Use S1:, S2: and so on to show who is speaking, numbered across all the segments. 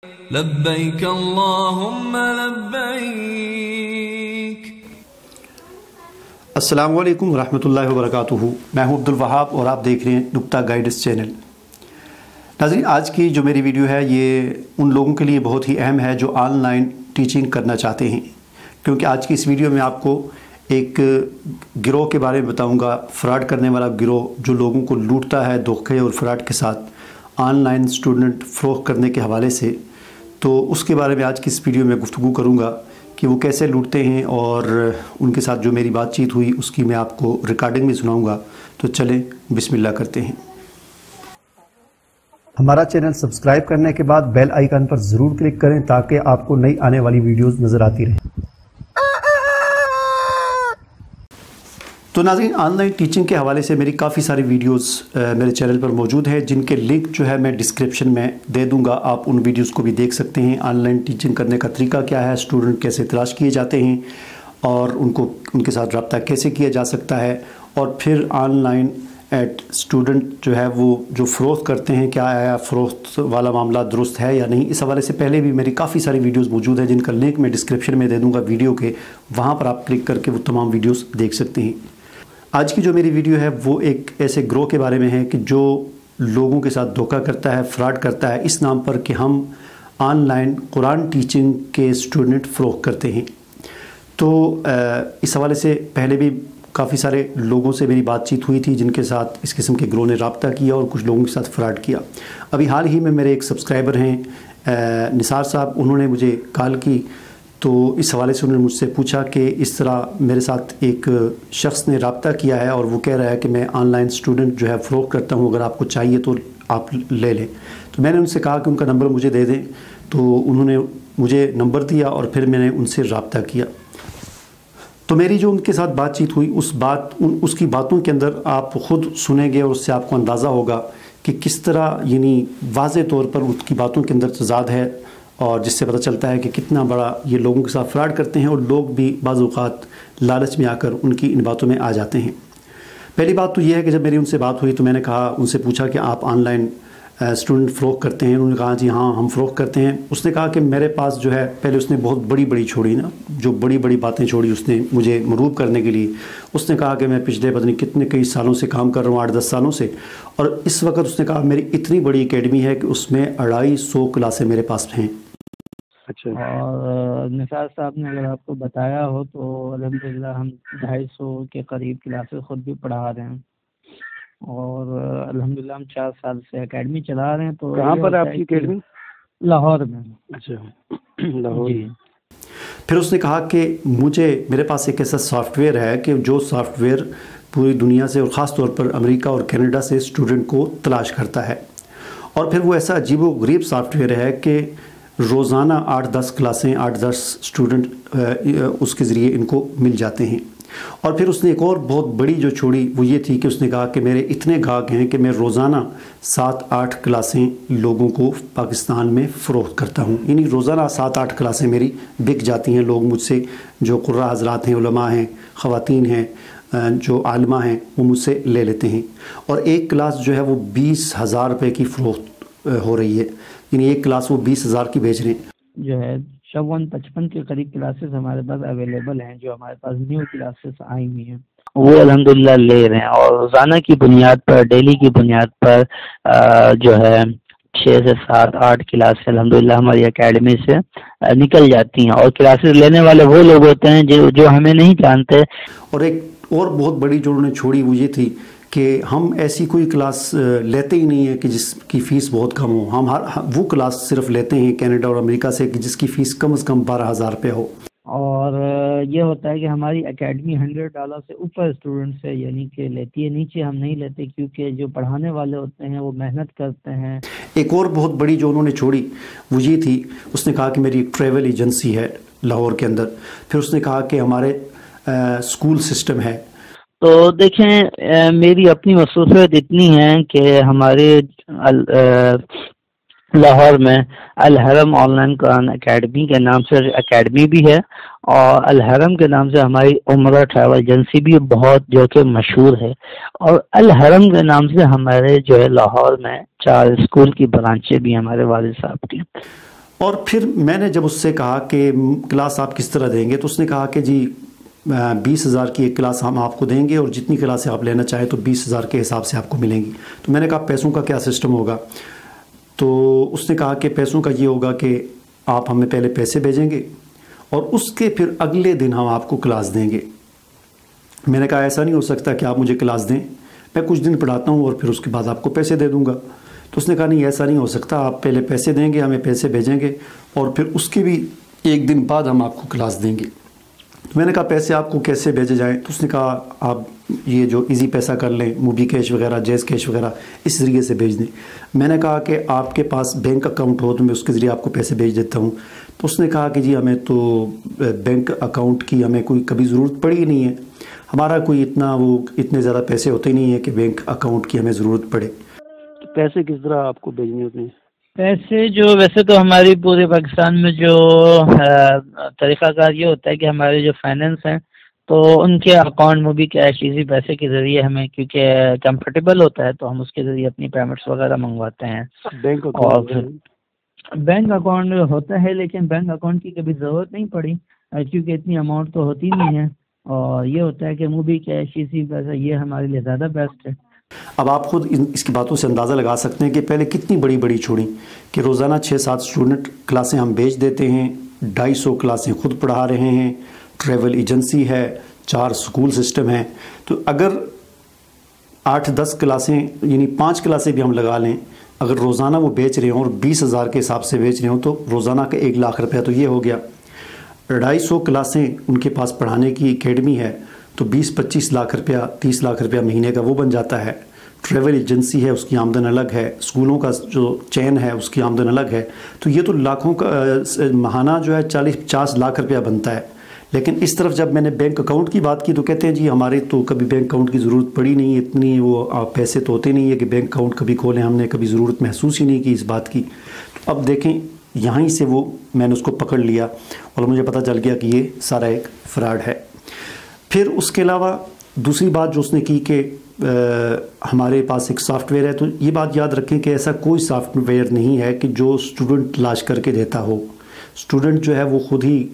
S1: لبیک اللہم لبیک۔
S2: السلام علیکم ورحمۃ اللہ وبرکاتہ۔ میں ہوں عبد الوہاب اور آپ دیکھ رہے ہیں نکتہ گائیڈنس چینل۔ ناظرین، آج کی جو میری ویڈیو ہے یہ ان لوگوں کے لیے بہت ہی اہم ہے جو آن لائن ٹیچنگ کرنا چاہتے ہیں، کیونکہ آج کی اس ویڈیو میں آپ کو ایک گروہ کے بارے میں بتاؤں گا، فراڈ کرنے والا گروہ جو لوگوں کو لوٹتا ہے دھوکے اور فراڈ کے ساتھ آن لائن اسٹوڈنٹ فروخت کرنے کے حوالے سے۔ تو اس کے بارے میں آج کی اس ویڈیو میں گفتگو کروں گا کہ وہ کیسے لوٹتے ہیں، اور ان کے ساتھ جو میری بات چیت ہوئی اس کی میں آپ کو ریکارڈنگ بھی سناؤں گا۔ تو چلیں بسم اللہ کرتے ہیں۔ ہمارا چینل سبسکرائب کرنے کے بعد بیل آئیکن پر ضرور کلک کریں تاکہ آپ کو نئی آنے والی ویڈیوز نظر آتی رہیں۔ تو ناظرین، آن لائن ٹیچنگ کے حوالے سے میری کافی ساری ویڈیوز میرے چینل پر موجود ہیں، جن کے لنک جو ہے میں ڈسکرپشن میں دے دوں گا۔ آپ ان ویڈیوز کو بھی دیکھ سکتے ہیں۔ آن لائن ٹیچنگ کرنے کا طریقہ کیا ہے، اسٹوڈنٹ کیسے تلاش کیے جاتے ہیں، اور ان کے ساتھ رابطہ کیسے کیا جا سکتا ہے، اور پھر آن لائن اسٹوڈنٹ جو ہے وہ جو فروخت کرتے ہیں، کیا آیا فروخت والا معاملہ درست ہے یا نہیں۔ اس حوالے سے پہلے بھی میری کافی ساری ویڈیوز موجود ہیں، جن کا لنک میں ڈسکرپشن میں دے دوں گا ویڈیو کے، وہاں پر آپ کلک کر کے وہ تمام ویڈیوز دیکھ سکتے ہیں۔ آج کی جو میری ویڈیو ہے وہ ایک ایسے گروہ کے بارے میں ہے کہ جو لوگوں کے ساتھ دھوکہ کرتا ہے، فراڈ کرتا ہے، اس نام پر کہ ہم آن لائن قرآن ٹیچنگ کے اسٹوڈنٹ فروخت کرتے ہیں۔ تو اس حوالے سے پہلے بھی کافی سارے لوگوں سے میری بات چیت ہوئی تھی، جن کے ساتھ اس قسم کے گروہ نے رابطہ کیا اور کچھ لوگوں کے ساتھ فراڈ کیا۔ ابھی حال ہی میں میرے ایک سبسکرائبر ہیں نثار صاحب، انہوں نے مجھے کال کی، تو اس حوالے سے انہوں نے مجھ سے پوچھا کہ اس طرح میرے ساتھ ایک شخص نے رابطہ کیا ہے اور وہ کہہ رہا ہے کہ میں آن لائن اسٹوڈنٹ جو ہے فروخت کرتا ہوں، اگر آپ کو چاہیے تو آپ لے لیں۔ تو میں نے ان سے کہا کہ ان کا نمبر مجھے دے دیں، تو انہوں نے مجھے نمبر دیا اور پھر میں نے ان سے رابطہ کیا۔ تو میری جو ان کے ساتھ بات چیت ہوئی، اس کی باتوں کے اندر آپ خود سنیں گے اور اس سے آپ کو اندازہ ہوگا کہ کس طرح یعنی واضح طور پر اس کی باتوں کے اندر تضاد ہے، اور جس سے پتہ چلتا ہے کہ کتنا بڑا یہ لوگوں کے ساتھ فراڈ کرتے ہیں، اور لوگ بھی بعض اوقات لالچ میں آ کر ان کی ان باتوں میں آ جاتے ہیں۔ پہلی بات تو یہ ہے کہ جب میری ان سے بات ہوئی تو میں نے کہا، ان سے پوچھا کہ آپ آن لائن اسٹوڈنٹ فروخت کرتے ہیں؟ انہوں نے کہا جی ہاں ہم فروخت کرتے ہیں۔ اس نے کہا کہ میرے پاس جو ہے، پہلے اس نے بہت بڑی چھوڑی نا، جو بڑی باتیں چھوڑی اس نے مجھے مروب کرنے کے لیے۔ اس نے کہا کہ میں پچھلے پتہ نہیں کتنے کئی سالوں سے کام کر رہا ہوں، 8-10 سالوں سے، اور اس وقت اس نے کہا میری اتنی بڑی اکیڈمی ہے کہ اس میں 250 کلاسیں میرے پاس ہیں۔ اچھا،
S3: اور نثار صاحب نے اگر آپ کو بتایا ہو تو الحمدللہ ہم 250 کے قریب کلاسز خود بھی پڑھا رہے ہیں، اور الحمدللہ ہم 4 سال سے اکیڈمی چلا رہے ہیں۔ تو
S2: کہاں پر آپ کی اکیڈمی؟
S3: لاہور میں۔
S2: اچھا، لاہور۔
S3: جی۔
S2: پھر اس نے کہا کہ میرے پاس ایک ایسا سافٹ ویئر ہے کہ جو سافٹ ویئر پوری دنیا سے اور خاص طور پر امریکہ اور کینیڈا سے اسٹوڈنٹ کو تلاش کرتا ہے، اور پھر وہ ایسا عجیب و غریب سافٹ ویئر ہے کہ روزانہ 8-10 کلاسیں، 8-10 اسٹوڈنٹ اس کے ذریعے ان کو مل جاتے ہیں۔ اور پھر اس نے ایک اور بہت بڑی جو چھوڑی وہ یہ تھی کہ اس نے کہا کہ میرے اتنے گاہک ہیں کہ میں روزانہ 7-8 کلاسیں لوگوں کو پاکستان میں فروخت کرتا ہوں، یعنی روزانہ 7-8 کلاسیں میری بک جاتی ہیں۔ لوگ مجھ سے، جو قرہ حضرات ہیں، علماء ہیں، خواتین ہیں، جو عالمہ ہیں، وہ مجھ سے لے لیتے ہیں، اور ایک کلاس جو ہے وہ 20,000 روپے کی فروخت ہو رہی ہے، یعنی ایک کلاس وہ 20,000 کی بیچ رہے ہیں۔
S3: جو ہے 54-55 کے قریب کلاسز ہمارے پاس اویلیبل ہیں، جو ہمارے پاس نیو کلاسز آئی ہوئی ہیں، وہ الحمدللہ لے رہے ہیں، اور روزانہ کی بنیاد پر، ڈیلی کی بنیاد پر جو ہے 6 سے 7-8 کلاسز الحمدللہ ہماری اکیڈمی سے نکل جاتی ہیں، اور کلاسز لینے والے وہ لوگ ہوتے ہیں جو ہمیں نہیں جانتے۔
S2: اور ایک اور بہت بڑی جو انہوں نے چھوڑی وہ یہ تھی کہ ہم ایسی کوئی کلاس لیتے ہی نہیں ہے کہ جس کی فیس بہت کم ہو۔ ہم وہ کلاس صرف لیتے ہیں کینیڈا اور امریکہ سے کہ جس کی فیس کم از کم 12,000 روپے ہو۔
S3: اور یہ ہوتا ہے کہ ہماری اکیڈمی $100 سے اوپر اسٹوڈنٹ سے یعنی کہ لیتی ہے، نیچے ہم نہیں لیتے، کیونکہ جو پڑھانے والے ہوتے ہیں وہ محنت کرتے ہیں۔
S2: ایک اور بہت بڑی جو انہوں نے چھوڑی وہ یہ تھی، اس نے کہا کہ میری ایک ٹریول ایجنسی ہے لاہور کے اندر، پھر اس نے کہا کہ ہمارے اسکول سسٹم ہے۔
S3: تو دیکھیں، میری اپنی مصروفیت اتنی ہے کہ ہمارے لاہور میں الحرم آن لائن قرآن اکیڈمی کے نام سے اکیڈمی بھی ہے، اور الحرم کے نام سے ہماری عمرہ ٹریول ایجنسی بھی بہت جو کہ مشہور ہے، اور الحرم کے نام سے ہمارے جو ہے لاہور میں 4 اسکول کی برانچیں بھی ہمارے والد صاحب کی۔
S2: اور پھر میں نے جب اس سے کہا کہ کلاس آپ کس طرح دیں گے، تو اس نے کہا کہ جی 20,000 کی ایک کلاس ہم آپ کو دیں گے، اور جتنی کلاسیں آپ لینا چاہیں تو 20,000 کے حساب سے آپ کو ملیں گی۔ تو میں نے کہا پیسوں کا کیا سسٹم ہوگا؟ تو اس نے کہا کہ پیسوں کا یہ ہوگا کہ آپ ہمیں پہلے پیسے بھیجیں گے اور اس کے پھر اگلے دن ہم آپ کو کلاس دیں گے۔ میں نے کہا ایسا نہیں ہو سکتا کہ آپ مجھے کلاس دیں، میں کچھ دن پڑھاتا ہوں اور پھر اس کے بعد آپ کو پیسے دے دوں گا۔ تو اس نے کہا نہیں ایسا نہیں ہو سکتا، آپ پہلے پیسے دیں گے، ہمیں پیسے بھیجیں گے اور پھر اس کے بھی ایک دن بعد ہم آپ کو کلاس دیں گے۔ تو میں نے کہا پیسے آپ کو کیسے بھیجے جائیں؟ تو اس نے کہا آپ یہ جو ایزی پیسہ کر لیں، موبی کیش وغیرہ، جیز کیش وغیرہ، اس ذریعے سے بھیج دیں۔ میں نے کہا کہ آپ کے پاس بینک اکاؤنٹ ہو تو میں اس کے ذریعے آپ کو پیسے بھیج دیتا ہوں۔ تو اس نے کہا کہ جی ہمیں تو بینک اکاؤنٹ کی ہمیں کوئی کبھی ضرورت پڑی ہی نہیں ہے، ہمارا کوئی اتنے زیادہ پیسے ہوتے نہیں ہیں کہ بینک اکاؤنٹ کی ہمیں ضرورت پڑے۔
S3: پیسے کس طرح آپ کو بھیجنے ہوتے ہیں؟ پیسے جو ویسے تو ہماری پورے پاکستان میں جو طریقہ کار یہ ہوتا ہے کہ ہمارے جو فائنینس ہیں تو ان کے اکاؤنٹ میں بھی کیش ایزی پیسے کے ذریعے ہمیں کیونکہ کمفرٹیبل ہوتا ہے تو ہم اس کے ذریعے اپنی پیمنٹس وغیرہ منگواتے ہیں۔ بینک اکاؤنٹ ہوتا ہے لیکن بینک اکاؤنٹ کی کبھی ضرورت نہیں پڑی کیونکہ اتنی اماؤنٹ تو ہوتی نہیں ہے، اور یہ ہوتا ہے کہ موبی کیش ایزی پیسہ یہ ہمارے لیے زیادہ بیسٹ ہے۔
S2: اب آپ خود اس کی باتوں سے اندازہ لگا سکتے ہیں کہ پہلے کتنی بڑی بڑی چھوڑیں کہ روزانہ 6-7 اسٹوڈنٹ کلاسیں ہم بیچ دیتے ہیں، 250 کلاسیں خود پڑھا رہے ہیں، ٹریول ایجنسی ہے، 4 سکول سسٹم ہیں۔ تو اگر 8-10 کلاسیں یعنی 5 کلاسیں بھی ہم لگا لیں، اگر روزانہ وہ بیچ رہے ہوں اور 20,000 کے حساب سے بیچ رہے ہوں تو روزانہ کا 1 لاکھ روپیہ تو یہ ہو گیا۔ 250 کلاسیں ان کے پاس پڑھانے کی اکیڈمی ہے تو 20-25 لاکھ روپیہ 30 لاکھ روپیہ مہینے کا وہ بن جاتا ہے۔ ٹریول ایجنسی ہے، اس کی آمدن الگ ہے، اسکولوں کا جو چین ہے اس کی آمدن الگ ہے، تو یہ تو لاکھوں کا ماہانہ جو ہے 40-50 لاکھ روپیہ بنتا ہے۔ لیکن اس طرف جب میں نے بینک اکاؤنٹ کی بات کی تو کہتے ہیں جی ہمارے تو کبھی بینک اکاؤنٹ کی ضرورت پڑی نہیں، اتنی وہ پیسے تو ہوتے نہیں ہے کہ بینک اکاؤنٹ کبھی کھولیں، ہم نے کبھی ضرورت محسوس ہی نہیں کی اس بات کی۔ تو اب دیکھیں یہیں سے وہ میں نے اس کو پکڑ لیا اور مجھے پتہ چل گیا کہ یہ سارا ایک فراڈ ہے۔ پھر اس کے علاوہ دوسری بات جو اس نے کی کہ ہمارے پاس ایک سافٹ ویئر ہے، تو یہ بات یاد رکھیں کہ ایسا کوئی سافٹ ویئر نہیں ہے کہ جو اسٹوڈنٹ تلاش کر کے دیتا ہو۔ اسٹوڈنٹ جو ہے وہ خود ہی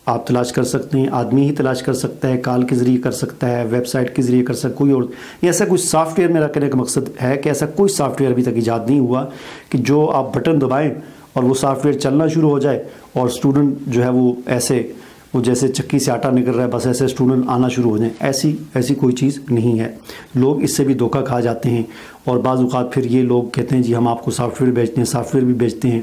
S2: آپ تلاش کر سکتے ہیں، آدمی ہی تلاش کر سکتا ہے، کال کے ذریعے کر سکتا ہے، ویب سائٹ کے ذریعے کر سکتا ہے، کوئی اور یہ ایسا کوئی سافٹ ویئر، میرا کہنے کا مقصد ہے کہ ایسا کوئی سافٹ ویئر ابھی تک ایجاد نہیں ہوا کہ جو آپ بٹن دبائیں اور وہ سافٹ ویئر چلنا شروع ہو جائے اور اسٹوڈنٹ جو ہے وہ جیسے چکی سے آٹا نکل رہا ہے بس ایسے اسٹوڈنٹ آنا شروع ہو جائیں، ایسی کوئی چیز نہیں ہے۔ لوگ اس سے بھی دھوکہ کھا جاتے ہیں اور بعض اوقات پھر یہ لوگ کہتے ہیں جی ہم آپ کو سافٹ ویئر بیچتے ہیں، سافٹ ویئر بھی بیچتے ہیں۔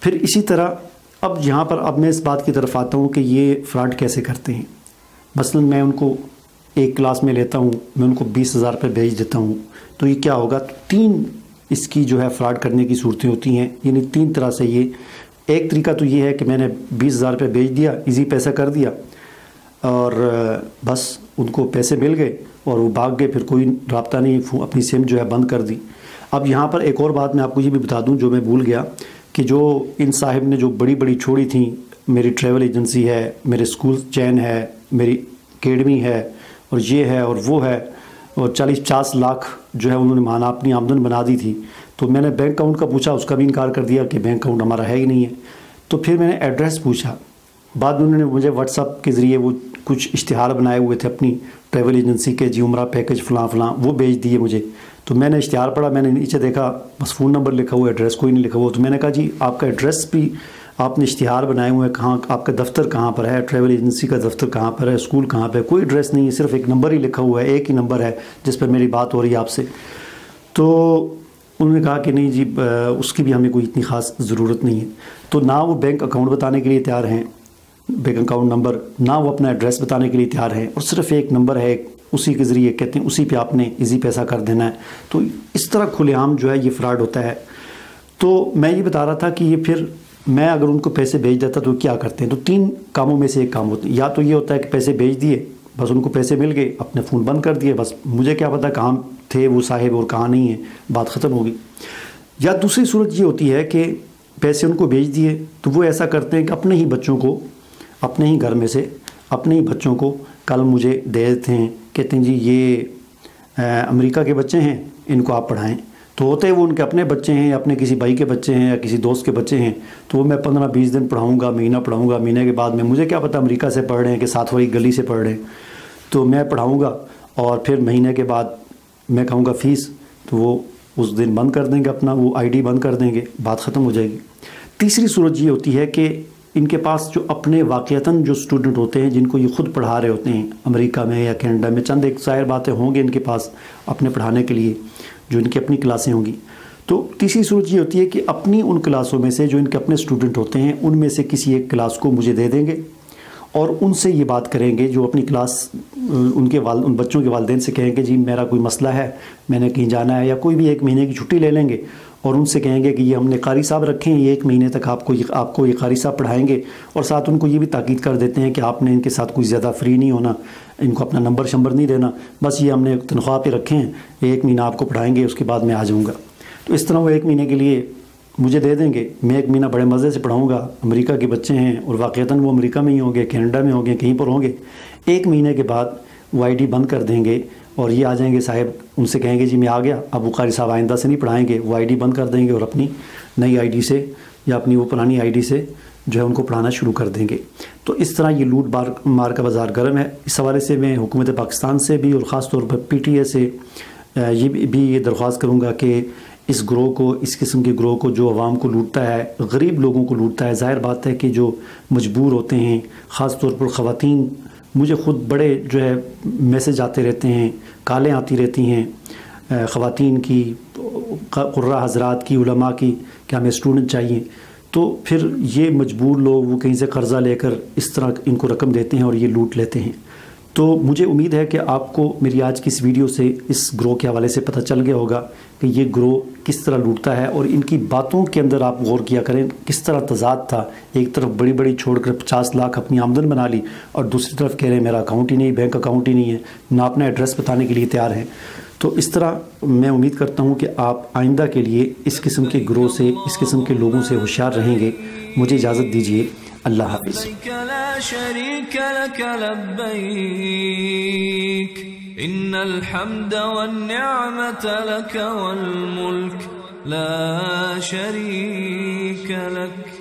S2: پھر اسی طرح اب یہاں پر میں اس بات کی طرف آتا ہوں کہ یہ فراڈ کیسے کرتے ہیں۔ مثلا میں ان کو ایک کلاس میں لیتا ہوں، میں ان کو 20,000 روپے بھیج دیتا ہوں، تو یہ کیا ہوگا، 3 اس کی جو ہے فراڈ کرنے کی صورتیں ہوتی ہیں، یعنی 3 طرح سے یہ۔ ایک طریقہ تو یہ ہے کہ میں نے 20,000 روپے بھیج دیا، ایزی پیسہ کر دیا اور بس ان کو پیسے مل گئے اور وہ بھاگ گئے، پھر کوئی رابطہ نہیں، اپنی سم جو ہے بند کر دی۔ اب یہاں پر ایک اور بات میں آپ کو یہ بھی بتا دوں جو میں بھول گیا کہ جو ان صاحب نے جو بڑی بڑی چھوڑی تھیں، میری ٹریول ایجنسی ہے، میرے اسکول چین ہے، میری اکیڈمی ہے اور یہ ہے اور وہ ہے، اور 40-50 لاکھ جو ہے انہوں نے ماہانہ اپنی آمدن بنا دی تھی، تو میں نے بینک اکاؤنٹ کا پوچھا، اس کا بھی انکار کر دیا کہ بینک اکاؤنٹ ہمارا ہے ہی نہیں ہے۔ تو پھر میں نے ایڈریس پوچھا، بعد میں انہوں نے مجھے واٹس ایپ کے ذریعے وہ کچھ اشتہار بنائے ہوئے تھے اپنی ٹریول ایجنسی کے، جی عمرہ پیکج فلاں فلاں، وہ بھیج دیے مجھے۔ تو میں نے اشتہار پڑھا، میں نے نیچے دیکھا بس فون نمبر لکھا ہوا، ایڈریس کوئی نہیں لکھا ہوا۔ تو میں نے کہا جی آپ کا ایڈریس بھی آپ نے اشتہار بنائے ہوئے ہیں، کہاں آپ کا دفتر کہاں پر ہے، ٹریول ایجنسی کا دفتر کہاں پر ہے، اسکول کہاں پہ ہے، کوئی ایڈریس نہیں ہے، صرف ایک نمبر ہی لکھا ہوا ہے، ایک ہی نمبر ہے جس پر میری بات ہو رہی ہے آپ سے۔ تو انہوں نے کہا کہ نہیں جی اس کی بھی ہمیں کوئی اتنی خاص ضرورت نہیں ہے۔ تو نہ وہ بینک اکاؤنٹ بتانے کے لیے تیار ہیں، بینک اکاؤنٹ نمبر، نہ وہ اپنا ایڈریس بتانے کے لیے تیار ہیں، اور صرف ایک نمبر ہے، اسی کے ذریعے کہتے ہیں اسی پہ آپ نے ایزی پیسہ کر دینا ہے۔ تو اس طرح کھلے عام جو ہے یہ فراڈ ہوتا ہے۔ تو میں یہ بتا رہا تھا کہ یہ پھر میں اگر ان کو پیسے بھیج دیتا تو کیا کرتے ہیں، تو 3 کاموں میں سے ایک کام ہوتا ہے، یا تو یہ ہوتا ہے کہ پیسے بھیج دیے، بس ان کو پیسے مل گئے، اپنے فون بند کر دیے، بس مجھے کیا پتہ کہاں تھے وہ صاحب اور کہاں نہیں ہیں، بات ختم ہوگی۔ یا دوسری صورت یہ ہوتی ہے کہ پیسے ان کو بھیج دیے تو وہ ایسا کرتے ہیں کہ اپنے ہی بچوں کو، اپنے ہی گھر میں سے اپنے ہی بچوں کو کل مجھے دے دیتے ہیں، کہتے ہیں جی یہ امریکہ کے بچے ہیں، ان کو آپ پڑھائیں۔ تو ہوتے وہ ان کے اپنے بچے ہیں یا اپنے کسی بھائی کے بچے ہیں یا کسی دوست کے بچے ہیں، تو وہ میں 15-20 دن پڑھاؤں گا، مہینہ پڑھاؤں گا، مہینے کے بعد میں مجھے کیا پتہ امریکہ سے پڑھ رہے ہیں کہ ساتھ والی گلی سے پڑھ رہے ہیں، تو میں پڑھاؤں گا اور پھر مہینے کے بعد میں کہوں گا فیس، تو وہ اس دن بند کر دیں گے، اپنا وہ آئی ڈی بند کر دیں گے، بات ختم ہو جائے گی۔ تیسری صورت یہ ہوتی ہے کہ ان کے پاس جو اپنے واقعتاً جو اسٹوڈنٹ ہوتے ہیں جن کو یہ خود پڑھا رہے ہوتے ہیں امریکہ میں یا کینیڈا میں، چند ایک ظاہر باتیں ہوں گے ان کے پاس اپنے پڑھانے کے لیے جو ان کی اپنی کلاسیں ہوں گی، تو تیسری صورت یہ ہوتی ہے کہ اپنی ان کلاسوں میں سے جو ان کے اپنے اسٹوڈنٹ ہوتے ہیں ان میں سے کسی ایک کلاس کو مجھے دے دیں گے اور ان سے یہ بات کریں گے، جو اپنی کلاس ان بچوں کے والدین سے کہیں گے جی میرا کوئی مسئلہ ہے، میں نے کہیں جانا ہے، یا کوئی بھی 1 مہینے کی چھٹی لے لیں گے اور ان سے کہیں گے کہ یہ ہم نے قاری صاحب رکھے ہیں، یہ 1 مہینے تک آپ کو یہ قاری صاحب پڑھائیں گے، اور ساتھ ان کو یہ بھی تاکید کر دیتے ہیں کہ آپ نے ان کے ساتھ کوئی زیادہ فری نہیں ہونا، ان کو اپنا نمبر نہیں دینا، بس یہ ہم نے تنخواہ پہ رکھے ہیں، 1 مہینہ آپ کو پڑھائیں گے، اس کے بعد میں آ جاؤں گا۔ تو اس طرح وہ 1 مہینے کے لیے مجھے دے دیں گے، میں 1 مہینہ بڑے مزے سے پڑھاؤں گا، امریکہ کے بچے ہیں اور واقعتاً وہ امریکہ میں ہی ہوں گے، کینیڈا میں ہوں گے، کہیں پر ہوں گے، 1 مہینے کے بعد وہ آئی ڈی بند کر دیں گے اور یہ آ جائیں گے صاحب، ان سے کہیں گے جی میں آ گیا، اب وہ قاری صاحب آئندہ سے نہیں پڑھائیں گے، وہ آئی ڈی بند کر دیں گے اور اپنی نئی آئی ڈی سے یا اپنی وہ پرانی آئی ڈی سے جو ہے ان کو پڑھانا شروع کر دیں گے۔ تو اس طرح یہ لوٹ مار کا بازار گرم ہے۔ اس حوالے سے میں حکومت پاکستان سے بھی اور خاص طور پر پی ٹی اے سے یہ درخواست کروں گا کہ اس گروہ کو، اس قسم کے گروہ کو جو عوام کو لوٹتا ہے، غریب لوگوں کو لوٹتا ہے، ظاہر بات ہے کہ جو مجبور ہوتے ہیں، خاص طور پر خواتین، مجھے خود بڑے جو ہے میسج آتے رہتے ہیں، کالیں آتی رہتی ہیں خواتین کی، قرہ حضرات کی، علماء کی کہ ہمیں اسٹوڈنٹ چاہیے، تو پھر یہ مجبور لوگ وہ کہیں سے قرضہ لے کر اس طرح ان کو رقم دیتے ہیں اور یہ لوٹ لیتے ہیں۔ تو مجھے امید ہے کہ آپ کو میری آج کی اس ویڈیو سے اس گروہ کے حوالے سے پتہ چل گیا ہوگا کہ یہ گروہ کس طرح لوٹتا ہے، اور ان کی باتوں کے اندر آپ غور کیا کریں کس طرح تضاد تھا۔ ایک طرف بڑی بڑی چھوڑ کر 50 لاکھ اپنی آمدن بنا لی، اور دوسری طرف کہہ رہے ہیں میرا اکاؤنٹ ہی نہیں، بینک اکاؤنٹ ہی نہیں ہے، نہ اپنا ایڈریس بتانے کے لیے تیار ہیں۔ تو اس طرح میں امید کرتا ہوں کہ آپ آئندہ کے لیے اس قسم کے گروہ سے، اس قسم کے لوگوں سے ہوشیار رہیں گے۔ مجھے اجازت دیجیے، اللہ حافظ۔
S1: لا شريك لك لبيك إن الحمد والنعمة لك والملك لا شريك لك